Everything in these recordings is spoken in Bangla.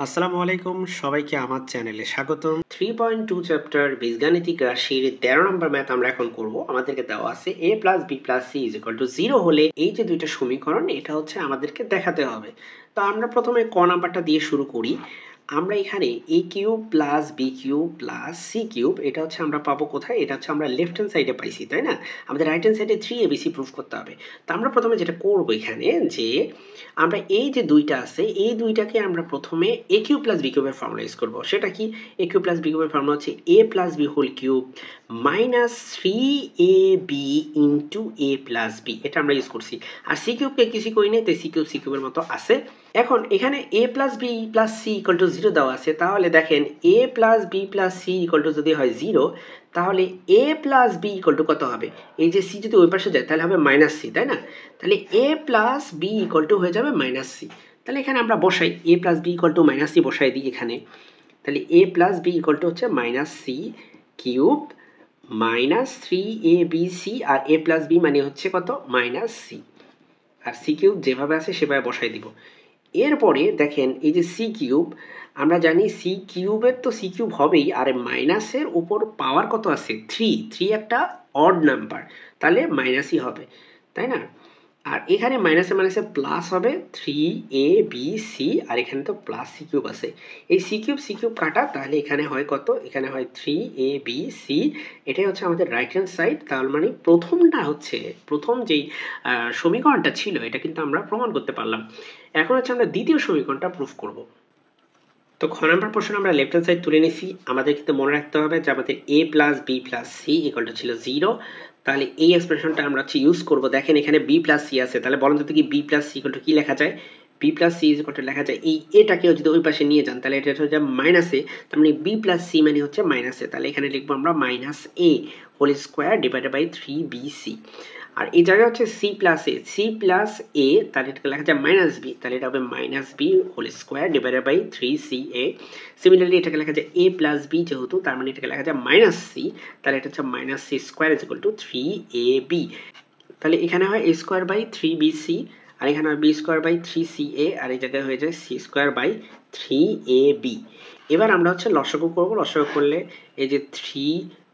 আসসালামু আলাইকুম, সবাইকে আমার চ্যানেলে স্বাগতম। 3.2 চ্যাপ্টার বীজগাণিতিক রাশির 13 নম্বর ম্যাথ আমরা এখন করব। আমাদেরকে দেওয়া আছে a + b + c = 0 হলে এই যে দুইটা সমীকরণ এটা হচ্ছে আমাদেরকে দেখাতে হবে। তো আমরা প্রথমে ক নাম্বারটা দিয়ে শুরু করি। আমরা এখানে a³ + b³ + c³ এটা হচ্ছে আমরা পাবো কোথায়? এটা হচ্ছে আমরা লেফট হ্যান্ড সাইডে পাইছি, তাই না? আমাদের রাইট হ্যান্ড সাইডে 3abc প্রুফ করতে হবে। তো আমরা প্রথমে যেটা করব এখানে যে আমরা এই যে দুইটা আছে এই দুইটাকে আমরা প্রথমে a³ + b³ এর ফর্মুলা ইউজ করব। সেটা কি? a³ + b³ এর ফর্মুলা হচ্ছে a + b whole cube minus 3ab into a + b। এটা আমরা ইউজ করছি। আর c³ কে কিছু করি নাই, তাই c³ c³ এর মতো আছে। এখন এখানে a + b + c = 0 দেওয়া আছে, তাহলে দেখেন a + b + c যদি হয় 0, তাহলে a + b কত হবে? এই যে c যদি ওই পাশে যায় তাহলে হবে -c, তাই না? তাহলে a + b হয়ে যাবে -c। তাহলে এখানে আমরা বসাই a + b -c বসাই দিই এখানে। তাহলে a + b হচ্ছে -c³ -3abc, R a + b মানে হচ্ছে কত? -c। আর c³ যেভাবে আছে সেভাবে বসাই দিব। এরপরে দেখেন এই যে c³ আমরা জানি c³ এর তো c³ হবেই, আর মাইনাসের উপর পাওয়ার কত আছে? 3 একটা অড নাম্বার, তাহলে মাইনাসই হবে, তাই না? আর এখানে মাইনাসে মাইনাসে প্লাস হবে 3abc, আর এখানে তো প্লাস c³ আছে। এই c³ কাটা, তাহলে এখানে হয় কত? এখানে হয় 3abc। এটাই হচ্ছে আমাদের রাইট হ্যান্ড সাইড। তার মানে প্রথমটা হচ্ছে প্রথম যেই সমীকরণটা ছিল এটা কিন্তু আমরা প্রমাণ করতে পারলাম। এখন হচ্ছে আমরা দ্বিতীয় সমীকরণটা প্রুফ করব। তো খ নাম্বার প্রশ্ন আমরা লেফট হ্যান্ড সাইড তুলে নিছি। আমাদের কিন্তু মনে রাখতে হবে যে আমাদের a + b + c ছিল 0। তাহলে এই এক্সপ্রেশনটা আমরা হচ্ছে ইউজ করব। দেখেন এখানে b + c আছে, তাহলে বলেন তো কি b + c কি লেখা যায়? b + c লেখা যায় এই এটাকেও যদি ওই পাশে নিয়ে যান তাহলে এটা হচ্ছে মাইনাসে, তার মানে b + c মানে হচ্ছে মাইনাসে। তাহলে এখানে লিখবো আমরা -a whole square divided by 3bc। আর এই জায়গায় হচ্ছে c + a, তাহলে এটাকে লেখা যায় -b, তাহলে এটা হবে -b whole square divided by 3ca। Similarly এটাকে লেখা যায় a + b, যেহেতু তার মানে এটাকে লেখা যায় -c, তাহলে এটা হচ্ছে -c² 3ab। তাহলে এখানে হয় a²/3bc, আর এখানে হয় b²/3ca, আর এই জায়গায় হয়ে যায় c²/3ab। এবার আমরা হচ্ছে লসাগু করব। লসাগু করলে এই যে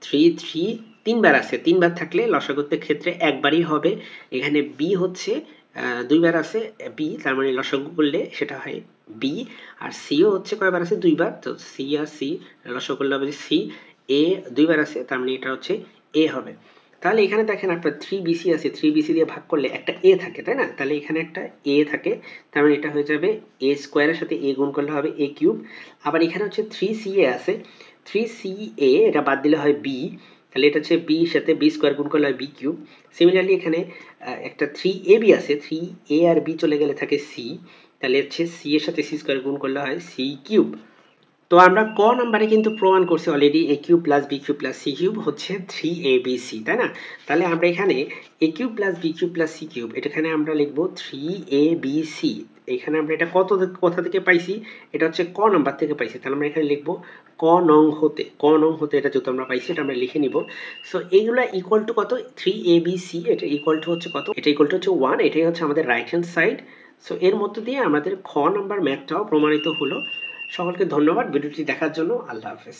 3 তিনবার আছে, তিনবার থাকলে লসাগুর ক্ষেত্রে একবারই হবে। এখানে b হচ্ছে দুইবার আছে b, তার মানে লসাগু করলে সেটা হয় b। আর c ও হচ্ছে কয়বার আছে? দুইবার। তো c আর c লসাগু করলে হবে c। a দুইবার আছে, তার মানে এটা হচ্ছে a হবে। তাহলে এখানে দেখেন আপনার 3bc আছে, 3bc দিয়ে ভাগ করলে একটা a থাকে, তাই না? তাহলে এখানে একটা a থাকে, তার মানে এটা হয়ে যাবে a স্কয়ারের সাথে a গুণ করলে হবে a³। আবার এখানে হচ্ছে 3ca আছে, 3ca এটা বাদ দিলে হয় b, তাহলে এটা হচ্ছে b এর সাথে b স্কয়ার গুণ করলে হয় b³। সিমিলারলি এখানে একটা 3ab আছে, 3a আর b চলে গেলে থাকে c, তাহলে হচ্ছে c এর সাথে c স্কয়ার গুণ করলে হয় c³। তো আমরা ক নাম্বারে কিন্তু প্রমাণ করছি অলরেডি a³ + b³ + c³ হচ্ছে 3abc, তাই না? তাহলে আমরা এখানে a³ + b³ + c³ এখানে আমরা লিখব 3abc। এখানে আমরা এটা কোথা থেকে পাইছি? এটা হচ্ছে ক নাম্বার থেকে পাইছি। তাহলে আমরা এখানে লিখব ক নং হতে এটা যেহেতু আমরা পাইছি এটা আমরা লিখে নিব। সো এইগুলা ইকুয়াল টু কত? 3abc, এটা ইকুয়াল টু হচ্ছে কত? এটা ইকুয়াল টু হচ্ছে 1। এটাই হচ্ছে আমাদের রাইট হ্যান্ড সাইড। সো এর মধ্য দিয়ে আমাদের খ নাম্বার ম্যাথটাও প্রমাণিত হলো। সকলকে ধন্যবাদ ভিডিওটি দেখার জন্য। আল্লাহ হাফেজ।